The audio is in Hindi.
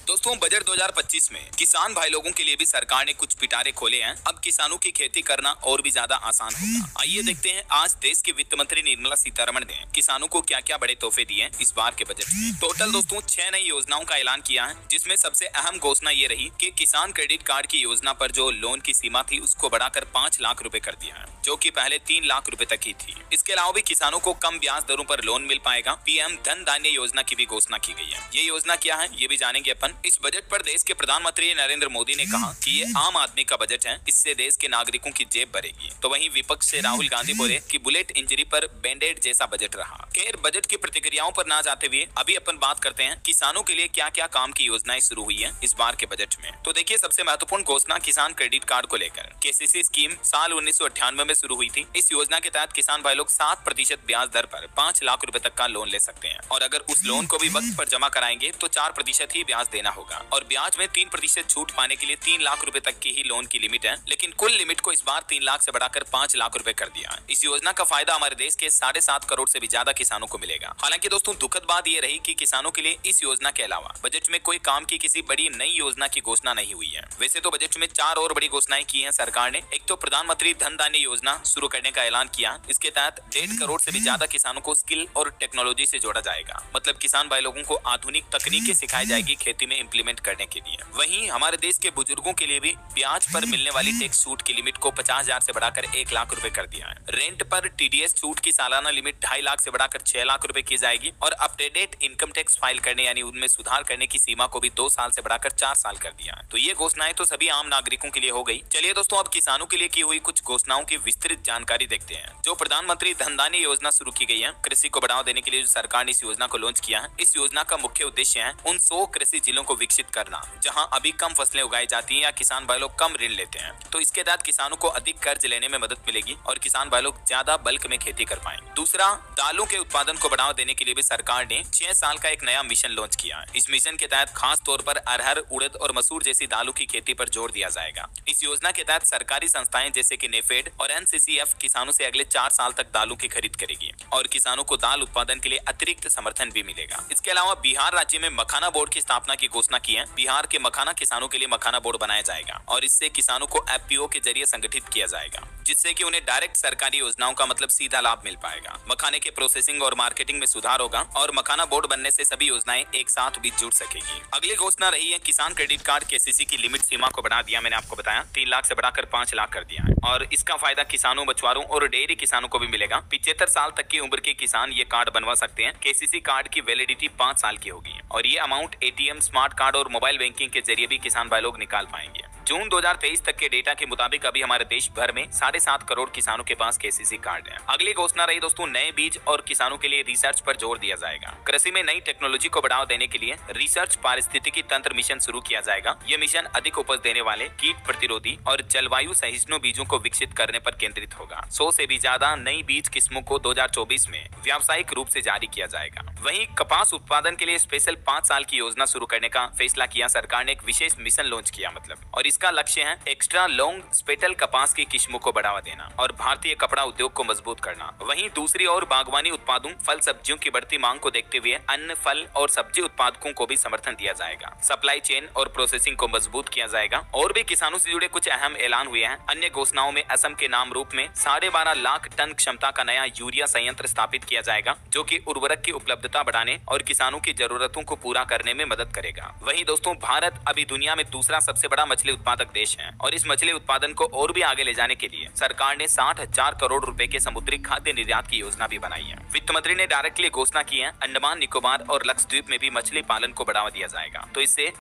दोस्तों बजट 2025 में किसान भाई लोगों के लिए भी सरकार ने कुछ पिटारे खोले हैं। अब किसानों की खेती करना और भी ज्यादा आसान होगा। आइए देखते हैं आज देश की वित्त मंत्री निर्मला सीतारमण ने किसानों को क्या क्या बड़े तोहफे दिए इस बार के बजट में। टोटल दोस्तों 6 नई योजनाओं का ऐलान किया है, जिसमें सबसे अहम घोषणा ये रही कि किसान क्रेडिट कार्ड की योजना पर जो लोन की सीमा थी उसको बढ़ाकर 5 लाख रुपए कर दिया है, जो कि पहले 3 लाख रुपए तक ही थी। इसके अलावा भी किसानों को कम ब्याज दरों पर लोन मिल पाएगा। पीएम धन धान्य योजना की भी घोषणा की गई है। ये योजना क्या है ये भी जानेंगे अपन। इस बजट पर देश के प्रधानमंत्री नरेंद्र मोदी ने कहा कि ये आम आदमी का बजट है, इससे देश के नागरिकों की जेब भरेगी। तो वहीं विपक्ष से राहुल गांधी बोले कि बुलेट इंजरी पर बैंडेड जैसा बजट रहा। खैर बजट की प्रतिक्रियाओं पर ना जाते हुए अभी अपन बात करते हैं किसानों के लिए क्या क्या काम की योजनाएं शुरू हुई है इस बार के बजट में। तो देखिए सबसे महत्वपूर्ण घोषणा किसान क्रेडिट कार्ड को लेकर। केसीसी स्कीम साल 1998 में शुरू हुई थी। इस योजना के तहत किसान भाई लोग 7% ब्याज दर पर 5 लाख रुपए तक का लोन ले सकते हैं, और अगर उस लोन को भी वक्त पर जमा कराएंगे तो 4% ही ब्याज देना होगा। और ब्याज में 3% छूट पाने के लिए 3 लाख रुपए तक की ही लोन की लिमिट है, लेकिन कुल लिमिट को इस बार 3 लाख से बढ़ाकर 5 लाख रुपए कर दिया। इस योजना का फायदा हमारे देश के 7.5 करोड़ से भी ज्यादा किसानों को मिलेगा। हालांकि दोस्तों दुखद बात यह रही कि किसानों के लिए इस योजना के अलावा बजट में कोई काम की किसी बड़ी नई योजना की घोषणा नहीं हुई है। वैसे तो बजट में 4 और बड़ी घोषणाएं की है सरकार ने। एक तो प्रधानमंत्री धन धान्य योजना शुरू करने का ऐलान किया। इसके तहत 1.5 करोड़ से भी ज्यादा किसानों को स्किल और टेक्नोलॉजी से जोड़ा जाएगा। मतलब किसान भाई लोगों को आधुनिक तकनीकें सिखाई जाएगी खेती में इम्प्लीमेंट करने के लिए। वहीं हमारे देश के बुजुर्गों के लिए भी ब्याज पर मिलने वाली टैक्स छूट की लिमिट को 50,000 से बढ़ाकर 1 लाख रुपए कर दिया है। रेंट पर टीडीएस छूट की सालाना लिमिट 2.5 लाख से बढ़ाकर 6 लाख रुपए की जाएगी। और अपडेटेड इनकम टैक्स फाइल करने यानी उनमें सुधार करने की सीमा को भी 2 साल से बढ़ाकर 4 साल कर दिया है। तो ये घोषणाएं तो सभी आम नागरिकों के लिए हो गई। चलिए दोस्तों अब किसानों के लिए की हुई कुछ घोषणाओं की विस्तृत जानकारी देखते हैं। जो प्रधानमंत्री धन धान्य योजना शुरू की गई है, कृषि को बढ़ावा देने के लिए जो सरकार ने इस योजना को लॉन्च किया है। इस योजना का मुख्य उद्देश्य है उन 100 कृषि जिलों को विकसित करना जहां अभी कम फसलें उगाई जाती हैं या किसान भाई लोग कम ऋण लेते हैं। तो इसके तहत किसानों को अधिक कर्ज लेने में मदद मिलेगी और किसान भाई लोग ज्यादा बल्क में खेती कर पाएंगे। दूसरा, दालों के उत्पादन को बढ़ावा देने के लिए भी सरकार ने 6 साल का एक नया मिशन लॉन्च किया है। इस मिशन के तहत खास तौर पर अरहर, उड़द और मसूर जैसी दालों की खेती पर जोर दिया जाएगा। इस योजना के तहत सरकारी संस्थाएं जैसे कि नेफेड और एनसीसीएफ किसानों से अगले 4 साल तक दालों की खरीद करेगी और किसानों को दाल उत्पादन के लिए अतिरिक्त समर्थन भी मिलेगा। इसके अलावा बिहार राज्य में मखाना बोर्ड की स्थापना की घोषणा की है। बिहार के मखाना किसानों के लिए मखाना बोर्ड बनाया जाएगा और इससे किसानों को एफपीओ के जरिए संगठित किया जाएगा, जिससे कि उन्हें डायरेक्ट सरकारी योजनाओं का मतलब सीधा लाभ मिल पाएगा। मखाने के प्रोसेसिंग और मार्केटिंग में सुधार होगा और मखाना बोर्ड बनने से सभी योजनाएं एक साथ भी जुड़ सकेगी। अगली घोषणा रही है किसान क्रेडिट कार्ड केसीसी की लिमिट सीमा को बढ़ा दिया। मैंने आपको बताया 3 लाख से बढ़ाकर 5 लाख कर दिया है और इसका फायदा किसानों, मछुआरों और डेयरी किसानों को भी मिलेगा। 75 साल तक की उम्र के किसान ये कार्ड बनवा सकते हैं। केसीसी कार्ड की वैलिडिटी 5 साल की होगी और ये अमाउंट एटीएम, स्मार्ट कार्ड और मोबाइल बैंकिंग के जरिए भी किसान भाई लोग निकाल पाएंगे। जून 2023 तक के डेटा के मुताबिक अभी हमारे देश भर में 7.5 करोड़ किसानों के पास केसीसी कार्ड है। अगली घोषणा रही दोस्तों नए बीज और किसानों के लिए रिसर्च पर जोर दिया जाएगा। कृषि में नई टेक्नोलॉजी को बढ़ावा देने के लिए रिसर्च पारिस्थितिकी तंत्र मिशन शुरू किया जाएगा। ये मिशन अधिक उपज देने वाले, कीट प्रतिरोधी और जलवायु सहिष्णु बीजों को विकसित करने पर केंद्रित होगा। 100 से भी ज्यादा नई बीज किस्मों को 2024 में व्यावसायिक रूप से जारी किया जाएगा। वहीं कपास उत्पादन के लिए स्पेशल 5 साल की योजना शुरू करने का फैसला किया। सरकार ने एक विशेष मिशन लॉन्च किया और इसका लक्ष्य है एक्स्ट्रा लॉन्ग स्पेटल कपास की किस्मों को बढ़ावा देना और भारतीय कपड़ा उद्योग को मजबूत करना। वहीं दूसरी ओर बागवानी उत्पादों, फल सब्जियों की बढ़ती मांग को देखते हुए अन्य फल और सब्जी उत्पादकों को भी समर्थन दिया जाएगा। सप्लाई चेन और प्रोसेसिंग को मजबूत किया जाएगा। और भी किसानों से जुड़े कुछ अहम ऐलान हुए हैं। अन्य घोषणाओं में असम के नाम रूप में 12.5 लाख टन क्षमता का नया यूरिया संयंत्र स्थापित किया जाएगा, जो कि उर्वरक की उपलब्धता बढ़ाने और किसानों की जरूरतों को पूरा करने में मदद करेगा। वहीं दोस्तों भारत अभी दुनिया में दूसरा सबसे बड़ा मछली उत्पादक देश है और इस मछली उत्पादन को और भी आगे ले जाने के लिए सरकार ने 60,000 करोड़ रुपए के समुद्री खाद्य निर्यात की योजना भी बनाई है। वित्त मंत्री ने डायरेक्टली घोषणा की है अंडमान निकोबार और लक्षद्वीप में भी मछली पालन को बढ़ावा दिया जाएगा। तो इससे